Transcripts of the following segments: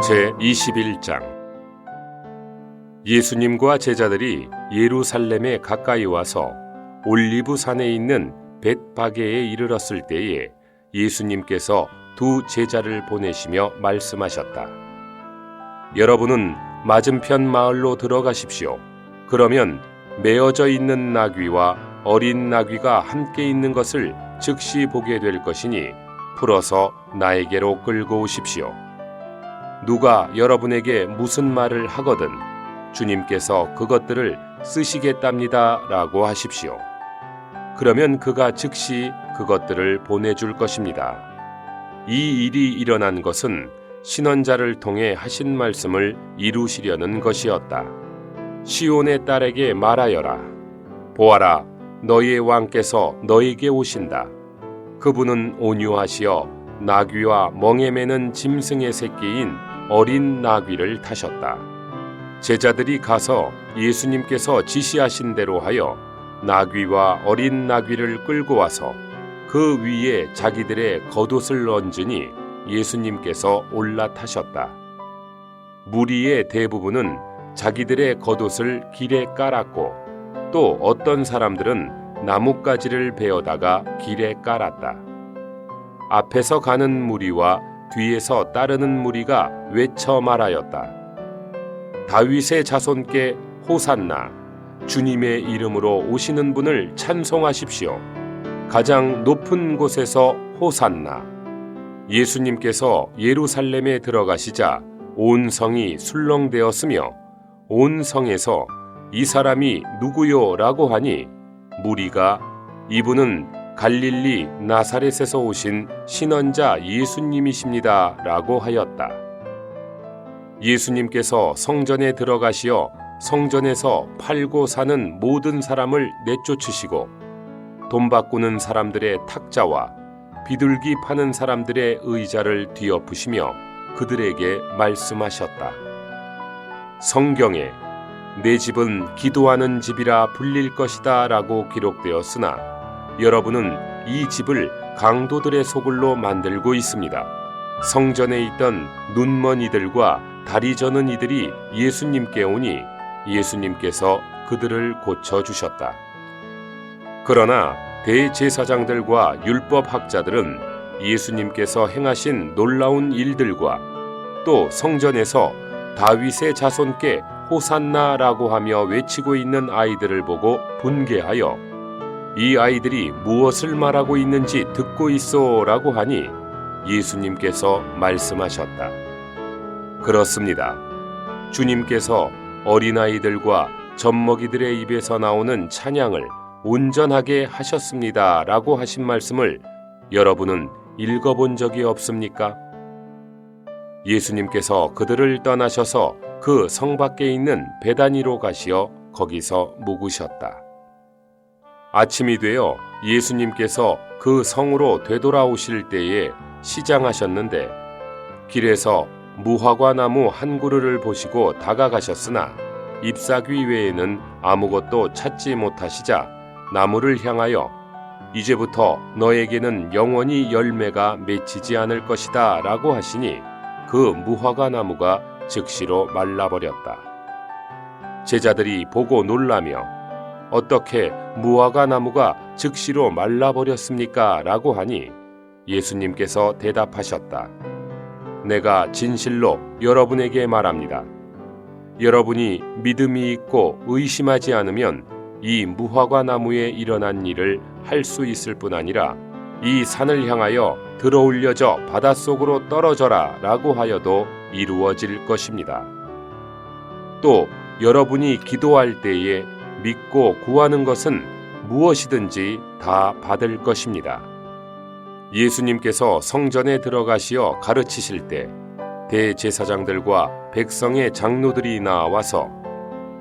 제21장 예수님과 제자들이 예루살렘에 가까이 와서 올리브산에 있는 벳바게에 이르렀을 때에 예수님께서 두 제자를 보내시며 말씀하셨다. 여러분은 맞은편 마을로 들어가십시오. 그러면 메어져 있는 나귀와 어린 나귀가 함께 있는 것을 즉시 보게 될 것이니 풀어서 나에게로 끌고 오십시오. 누가 여러분에게 무슨 말을 하거든 주님께서 그것들을 쓰시겠답니다 라고 하십시오. 그러면 그가 즉시 그것들을 보내줄 것입니다. 이 일이 일어난 것은 신원자를 통해 하신 말씀을 이루시려는 것이었다. 시온의 딸에게 말하여라. 보아라, 너희의 왕께서 너에게 오신다. 그분은 온유하시어 나귀와 멍에 매는 짐승의 새끼인 어린 나귀를 타셨다. 제자들이 가서 예수님께서 지시하신 대로 하여 나귀와 어린 나귀를 끌고 와서 그 위에 자기들의 겉옷을 얹으니 예수님께서 올라타셨다. 무리의 대부분은 자기들의 겉옷을 길에 깔았고 또 어떤 사람들은 나뭇가지를 베어다가 길에 깔았다. 앞에서 가는 무리와 뒤에서 따르는 무리가 외쳐 말하였다. 다윗의 자손께 호산나, 주님의 이름으로 오시는 분을 찬송하십시오. 가장 높은 곳에서 호산나. 예수님께서 예루살렘에 들어가시자 온 성이 술렁대었으며 온 성에서 이 사람이 누구요? 라고 하니 무리가 이분은 갈릴리 나사렛에서 오신 신원자 예수님이십니다 라고 하였다. 예수님께서 성전에 들어가시어 성전에서 팔고 사는 모든 사람을 내쫓으시고 돈 바꾸는 사람들의 탁자와 비둘기 파는 사람들의 의자를 뒤엎으시며 그들에게 말씀하셨다. 성경에 내 집은 기도하는 집이라 불릴 것이다 라고 기록되었으나 여러분은 이 집을 강도들의 소굴로 만들고 있습니다. 성전에 있던 눈먼 이들과 다리 저는 이들이 예수님께 오니 예수님께서 그들을 고쳐주셨다. 그러나 대제사장들과 율법학자들은 예수님께서 행하신 놀라운 일들과 또 성전에서 다윗의 자손께 호산나라고 하며 외치고 있는 아이들을 보고 분개하여 이 아이들이 무엇을 말하고 있는지 듣고 있소라고 하니 예수님께서 말씀하셨다. 그렇습니다. 주님께서 어린아이들과 젖먹이들의 입에서 나오는 찬양을 온전하게 하셨습니다 라고 하신 말씀을 여러분은 읽어본 적이 없습니까? 예수님께서 그들을 떠나셔서 그 성 밖에 있는 베다니로 가시어 거기서 묵으셨다. 아침이 되어 예수님께서 그 성으로 되돌아오실 때에 시장하셨는데 길에서 무화과 나무 한 그루를 보시고 다가가셨으나 잎사귀 외에는 아무것도 찾지 못하시자 나무를 향하여 이제부터 너에게는 영원히 열매가 맺히지 않을 것이다 라고 하시니 그 무화과 나무가 즉시로 말라버렸다. 제자들이 보고 놀라며 어떻게 무화과 나무가 즉시로 말라버렸습니까? 라고 하니 예수님께서 대답하셨다. 내가 진실로 여러분에게 말합니다. 여러분이 믿음이 있고 의심하지 않으면 이 무화과 나무에 일어난 일을 할 수 있을 뿐 아니라 이 산을 향하여 들어올려져 바닷속으로 떨어져라 라고 하여도 이루어질 것입니다. 또 여러분이 기도할 때에 믿고 구하는 것은 무엇이든지 다 받을 것입니다. 예수님께서 성전에 들어가시어 가르치실 때 대제사장들과 백성의 장로들이 나와서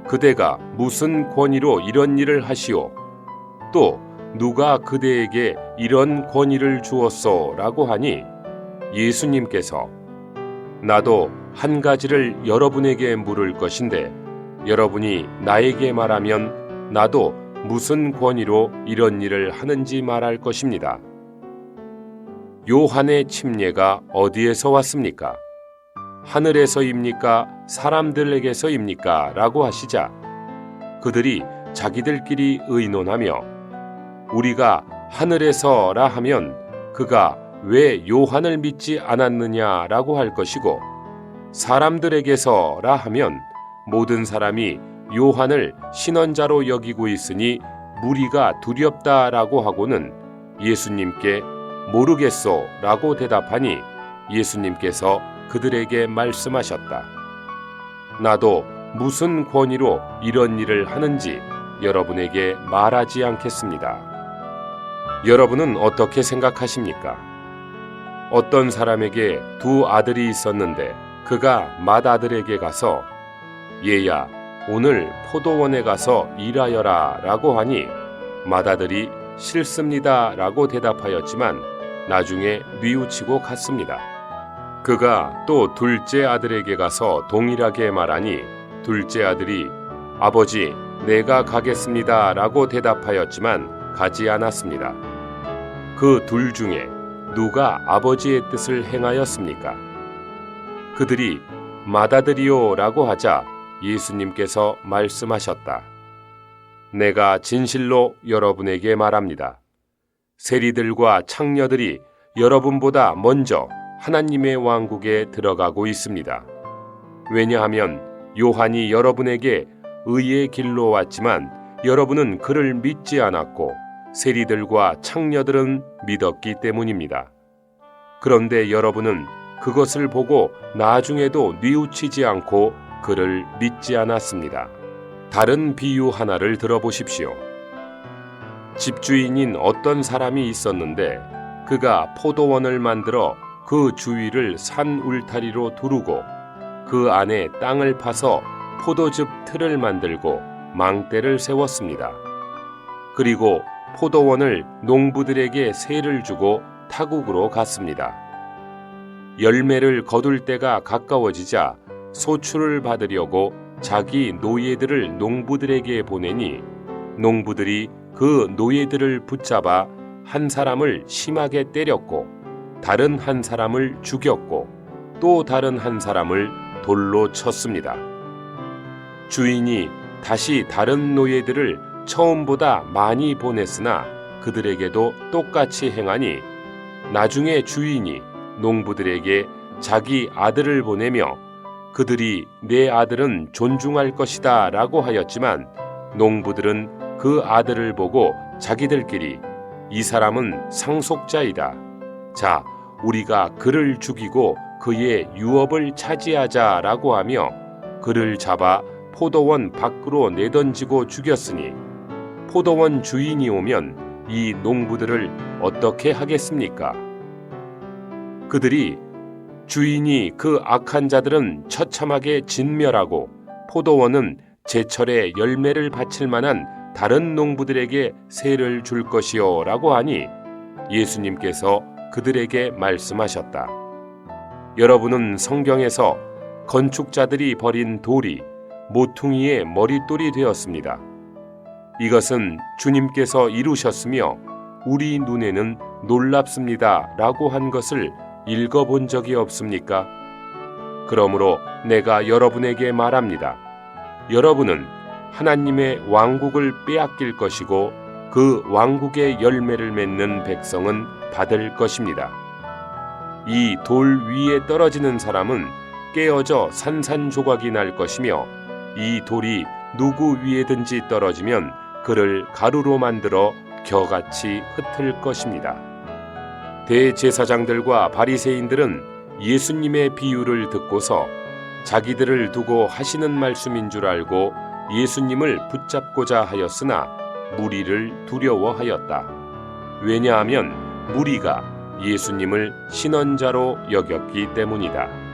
그대가 무슨 권위로 이런 일을 하시오? 또 누가 그대에게 이런 권위를 주었소? 라고 하니 예수님께서 나도 한 가지를 여러분에게 물을 것인데 여러분이 나에게 말하면 나도 무슨 권위로 이런 일을 하는지 말할 것입니다. 요한의 침례가 어디에서 왔습니까? 하늘에서입니까? 사람들에게서입니까? 라고 하시자 그들이 자기들끼리 의논하며 우리가 하늘에서라 하면 그가 왜 요한을 믿지 않았느냐라고 할 것이고 사람들에게서라 하면 모든 사람이 요한을 신언자로 여기고 있으니 무리가 두렵다라고 하고는 예수님께 모르겠소라고 대답하니 예수님께서 그들에게 말씀하셨다. 나도 무슨 권위로 이런 일을 하는지 여러분에게 말하지 않겠습니다. 여러분은 어떻게 생각하십니까? 어떤 사람에게 두 아들이 있었는데 그가 맏아들에게 가서 얘야 오늘 포도원에 가서 일하여라 라고 하니 맏아들이 싫습니다 라고 대답하였지만 나중에 뉘우치고 갔습니다. 그가 또 둘째 아들에게 가서 동일하게 말하니 둘째 아들이 아버지 내가 가겠습니다 라고 대답하였지만 가지 않았습니다. 그 둘 중에 누가 아버지의 뜻을 행하였습니까? 그들이 맏아들이요 라고 하자 예수님께서 말씀하셨다. 내가 진실로 여러분에게 말합니다. 세리들과 창녀들이 여러분보다 먼저 하나님의 왕국에 들어가고 있습니다. 왜냐하면 요한이 여러분에게 의의 길로 왔지만 여러분은 그를 믿지 않았고 세리들과 창녀들은 믿었기 때문입니다. 그런데 여러분은 그것을 보고 나중에도 뉘우치지 않고 그를 믿지 않았습니다. 다른 비유 하나를 들어보십시오. 집주인인 어떤 사람이 있었는데 그가 포도원을 만들어 그 주위를 산 울타리로 두르고 그 안에 땅을 파서 포도즙 틀을 만들고 망대를 세웠습니다. 그리고 포도원을 농부들에게 세를 주고 타국으로 갔습니다. 열매를 거둘 때가 가까워지자 소출을 받으려고 자기 노예들을 농부들에게 보내니 농부들이 그 노예들을 붙잡아 한 사람을 심하게 때렸고 다른 한 사람을 죽였고 또 다른 한 사람을 돌로 쳤습니다. 주인이 다시 다른 노예들을 처음보다 많이 보냈으나 그들에게도 똑같이 행하니 나중에 주인이 농부들에게 자기 아들을 보내며 그들이 내 아들은 존중할 것이다 라고 하였지만 농부들은 그 아들을 보고 자기들끼리 이 사람은 상속자이다. 자, 우리가 그를 죽이고 그의 유업을 차지하자 라고 하며 그를 잡아 포도원 밖으로 내던지고 죽였으니 포도원 주인이 오면 이 농부들을 어떻게 하겠습니까? 그들이 주인이 그 악한 자들은 처참하게 진멸하고 포도원은 제철에 열매를 바칠 만한 다른 농부들에게 세를 줄 것이요 라고 하니 예수님께서 그들에게 말씀하셨다. 여러분은 성경에서 건축자들이 버린 돌이 모퉁이의 머릿돌이 되었습니다. 이것은 주님께서 이루셨으며 우리 눈에는 놀랍습니다 라고 한 것을 읽어본 적이 없습니까? 그러므로 내가 여러분에게 말합니다. 여러분은 하나님의 왕국을 빼앗길 것이고 그 왕국의 열매를 맺는 백성은 받을 것입니다. 이 돌 위에 떨어지는 사람은 깨어져 산산조각이 날 것이며 이 돌이 누구 위에든지 떨어지면 그를 가루로 만들어 겨같이 흩을 것입니다. 대제사장들과 바리새인들은 예수님의 비유를 듣고서 자기들을 두고 하시는 말씀인 줄 알고 예수님을 붙잡고자 하였으나 무리를 두려워하였다. 왜냐하면 무리가 예수님을 신언자로 여겼기 때문이다.